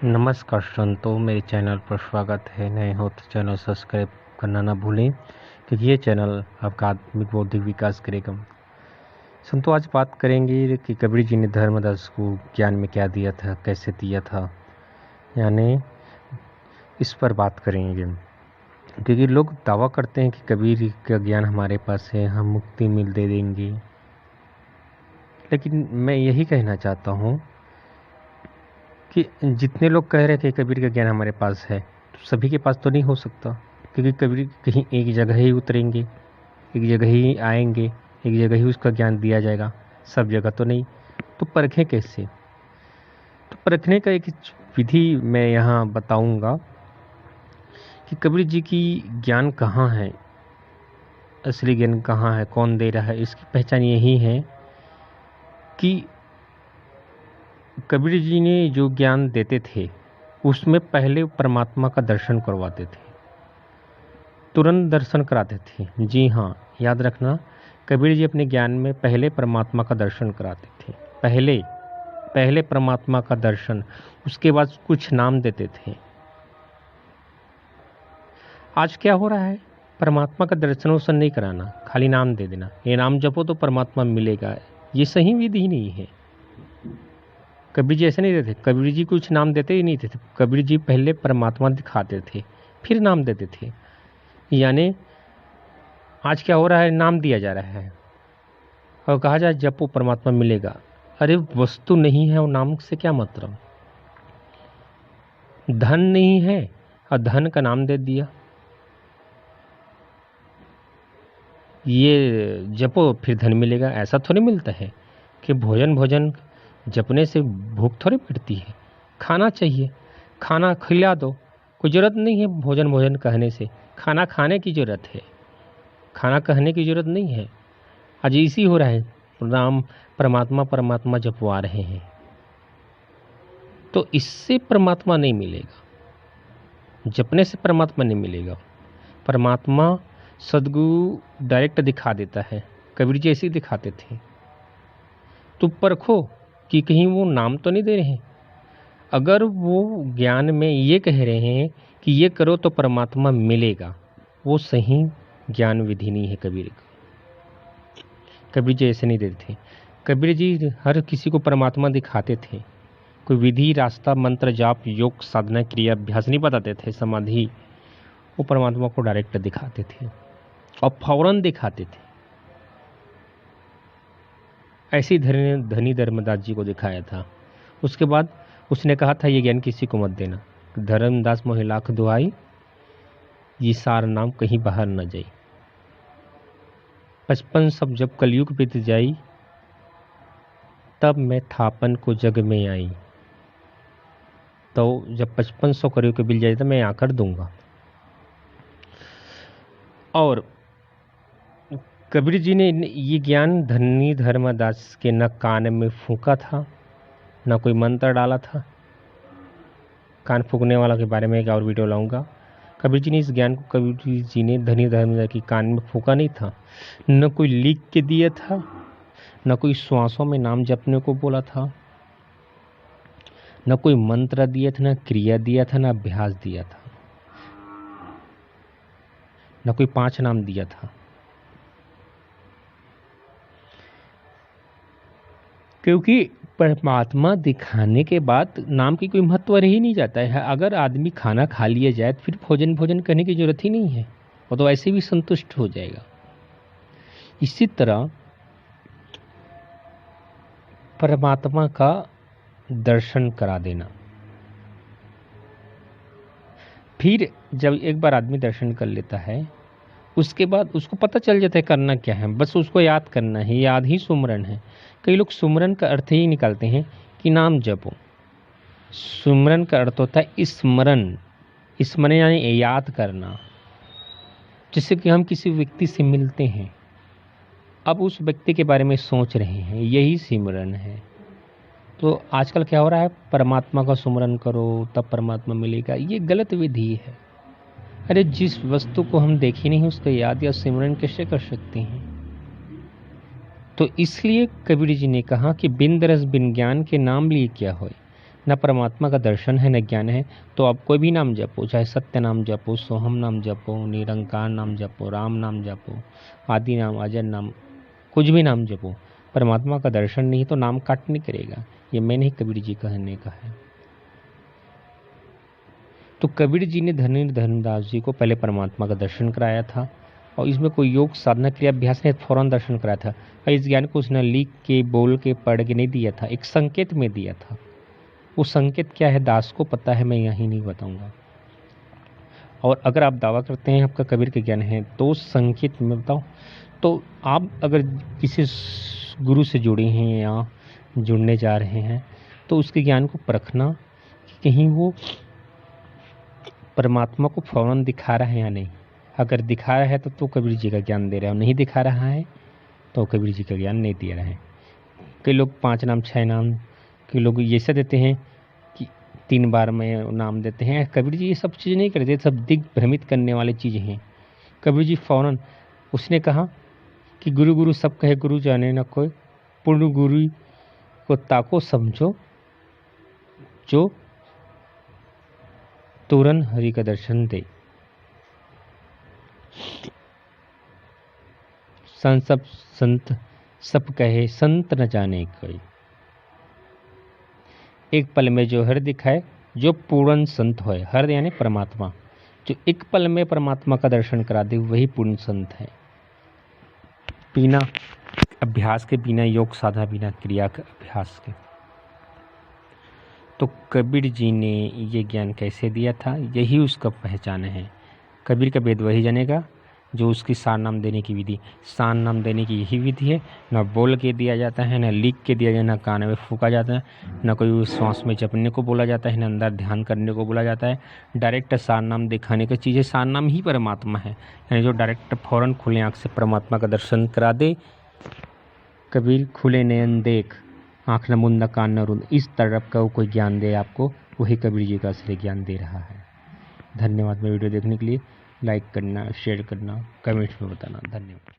नमस्कार संतों, मेरे चैनल पर स्वागत है। नए हो तो चैनल सब्सक्राइब करना ना भूलें, क्योंकि ये चैनल आपका आत्मिक बौद्धिक विकास करेगा। संतों, आज बात करेंगे कि कबीर जी ने धर्मदास को ज्ञान में क्या दिया था, कैसे दिया था, यानी इस पर बात करेंगे। क्योंकि लोग दावा करते हैं कि कबीर का ज्ञान हमारे पास है, हम मुक्ति मिल दे देंगे। लेकिन मैं यही कहना चाहता हूँ कि जितने लोग कह रहे थे कबीर का ज्ञान हमारे पास है, तो सभी के पास तो नहीं हो सकता। क्योंकि कबीर कहीं एक जगह ही उतरेंगे, एक जगह ही आएंगे, एक जगह ही उसका ज्ञान दिया जाएगा, सब जगह तो नहीं। तो परखें कैसे? तो परखने का एक विधि मैं यहाँ बताऊंगा कि कबीर जी की ज्ञान कहाँ है, असली ज्ञान कहाँ है, कौन दे रहा है। इसकी पहचान यही है कि कबीर जी ने जो ज्ञान देते थे उसमें पहले परमात्मा का दर्शन करवाते थे, तुरंत दर्शन कराते थे। जी हाँ, याद रखना, कबीर जी अपने ज्ञान में पहले परमात्मा का दर्शन कराते थे। पहले परमात्मा का दर्शन, उसके बाद कुछ नाम देते थे। आज क्या हो रहा है? परमात्मा का दर्शन वसन नहीं कराना, खाली नाम दे देना, ये नाम जपो तो परमात्मा मिलेगा। ये सही विधि नहीं है। कबीर जी ऐसे नहीं देते। कबीर जी कुछ नाम देते ही नहीं थे। कबीर जी पहले परमात्मा दिखाते थे, फिर नाम देते थे। यानी आज क्या हो रहा है? नाम दिया जा रहा है और कहा जाए जपो परमात्मा मिलेगा। अरे वस्तु नहीं है और नाम से क्या मतलब? धन नहीं है और धन का नाम दे दिया। ये जपो फिर धन मिलेगा, ऐसा थोड़ी मिलता है कि भोजन जपने से भूख थोड़ी मिटती है। खाना चाहिए, खाना खिला दो, कोई ज़रूरत नहीं है भोजन कहने से। खाना खाने की ज़रूरत है, खाना कहने की ज़रूरत नहीं है। आज इसी हो रहा है, राम परमात्मा जपवा रहे हैं, तो इससे परमात्मा नहीं मिलेगा, जपने से परमात्मा नहीं मिलेगा। परमात्मा सदगुरु डायरेक्ट दिखा देता है। कबीर जी ऐसे ही दिखाते थे। तो परखो कि कहीं वो नाम तो नहीं दे रहे हैं। अगर वो ज्ञान में ये कह रहे हैं कि ये करो तो परमात्मा मिलेगा, वो सही ज्ञान विधि नहीं है कबीर का। कबीर जी ऐसे नहीं देते थे। कबीर जी हर किसी को परमात्मा दिखाते थे। कोई विधि, रास्ता, मंत्र, जाप, योग, साधना, क्रिया, अभ्यास नहीं बताते थे, समाधि। वो परमात्मा को डायरेक्ट दिखाते थे और फौरन दिखाते थे। ऐसे ही धनी धर्मदास जी को दिखाया था। उसके बाद उसने कहा था ये ज्ञान किसी को मत देना। धर्मदास मोहि लाख दुहाई, ये सार नाम कहीं बाहर न जाई। 55 सब जब कलयुग बीत जाई, तब मैं थापन को जग में आई। तो जब 5500 कलयुग के बिल जाए तो मैं आकर दूंगा। और कबीर जी ने ये ज्ञान धनी धर्मदास के न कान में फूंका था, न कोई मंत्र डाला था। कान फूंकने वाला के बारे में एक और वीडियो लाऊंगा। कबीर जी ने इस ज्ञान को, कबीर जी ने धनी धर्मदास की कान में फूंका नहीं था, न कोई लिख के दिया था, न कोई श्वासों में नाम जपने को बोला था, न कोई मंत्र दिया था, न क्रिया दिया था, न अभ्यास दिया था, न कोई 5 नाम दिया था। क्योंकि परमात्मा दिखाने के बाद नाम की कोई महत्व रह ही नहीं जाता है। अगर आदमी खाना खा लिया जाए तो फिर भोजन करने की जरूरत ही नहीं है, वो तो ऐसे भी संतुष्ट हो जाएगा। इसी तरह परमात्मा का दर्शन करा देना। फिर जब एक बार आदमी दर्शन कर लेता है, उसके बाद उसको पता चल जाता है करना क्या है। बस उसको याद करना है, याद ही सुमरन है। कई लोग सुमरन का अर्थ ही निकालते हैं कि नाम जपो। सुमरन का अर्थ होता है स्मरण। स्मरण यानी याद करना। जैसे कि हम किसी व्यक्ति से मिलते हैं, अब उस व्यक्ति के बारे में सोच रहे हैं, यही सिमरन है। तो आजकल क्या हो रहा है? परमात्मा का सुमरन करो तब परमात्मा मिलेगा, ये गलत विधि है। अरे जिस वस्तु को हम देखे नहीं उसको याद या सिमरन कैसे कर सकते हैं? तो इसलिए कबीर जी ने कहा कि बिन दरस बिन ज्ञान के नाम लिए क्या होए। न परमात्मा का दर्शन है न ज्ञान है, तो आप कोई भी नाम जपो, चाहे सत्य नाम जपो, सोहम नाम जपो, निरंकार नाम जपो, राम नाम जपो, आदि नाम, अजर नाम, कुछ भी नाम जपो, परमात्मा का दर्शन नहीं तो नाम काट नहीं करेगा। ये मैं नहीं, कबीर जी कहने का है। तो कबीर जी ने धर्मदास जी को पहले परमात्मा का दर्शन कराया था, और इसमें कोई योग साधना क्रिया अभ्यास ने फौरन दर्शन कराया था। और इस ज्ञान को उसने लिख के, बोल के, पढ़ के नहीं दिया था, एक संकेत में दिया था। वो संकेत क्या है दास को पता है, मैं यहीं नहीं बताऊंगा। और अगर आप दावा करते हैं आपका कबीर का ज्ञान है तो संकेत में बताओ। तो आप अगर किसी गुरु से जुड़े हैं या जुड़ने जा रहे हैं तो उसके ज्ञान को परखना कि कहीं वो परमात्मा को फौरन दिखा रहा है या नहीं। अगर दिखा रहा है तो कबीर जी का ज्ञान दे रहा है, और नहीं दिखा रहा है तो कबीर जी का ज्ञान नहीं दे रहा है। कई लोग 5 नाम 6 नाम, कई लोग ये ऐसे देते हैं कि 3 बार में नाम देते हैं। कबीर जी ये सब चीज़ नहीं करते, सब दिग्भ्रमित करने वाली चीज़ें हैं। कबीर जी फौरन उसने कहा कि गुरु गुरु सब कहे गुरु जाने न कोई, पूर्ण गुरु को ताको समझो, जो तुरंत हरि का दर्शन दे। संत सब कहे संत न जाने कोई, एक पल में जो हर दिखाए, जो पूर्ण संत होए। हर यानी परमात्मा, जो एक पल में परमात्मा का दर्शन करा दे वही पूर्ण संत है। बिना अभ्यास के, बिना योग साधना, बिना क्रिया के अभ्यास के। तो कबीर जी ने ये ज्ञान कैसे दिया था, यही उसका पहचान है। कबीर का वेद वही जानेगा जो उसकी सार नाम देने की विधि। सार नाम देने की यही विधि है, न बोल के दिया जाता है, न लिख के दिया जाता है, न कान में फूका जाता है, न कोई श्वास में जपने को बोला जाता है, न अंदर ध्यान करने को बोला जाता है। डायरेक्ट सार नाम दिखाने की चीज़ है। सार नाम ही परमात्मा है, यानी जो डायरेक्ट फौरन खुले आँख से परमात्मा का दर्शन करा दे। कबीर खुले नयन देख, आँख न मूंद, कान न रूंद, इस तरफ का वो कोई ज्ञान दे आपको, वही कबीर जी का असली ज्ञान दे रहा है। धन्यवाद मेरी वीडियो देखने के लिए। लाइक करना, शेयर करना, कमेंट्स में बताना। धन्यवाद।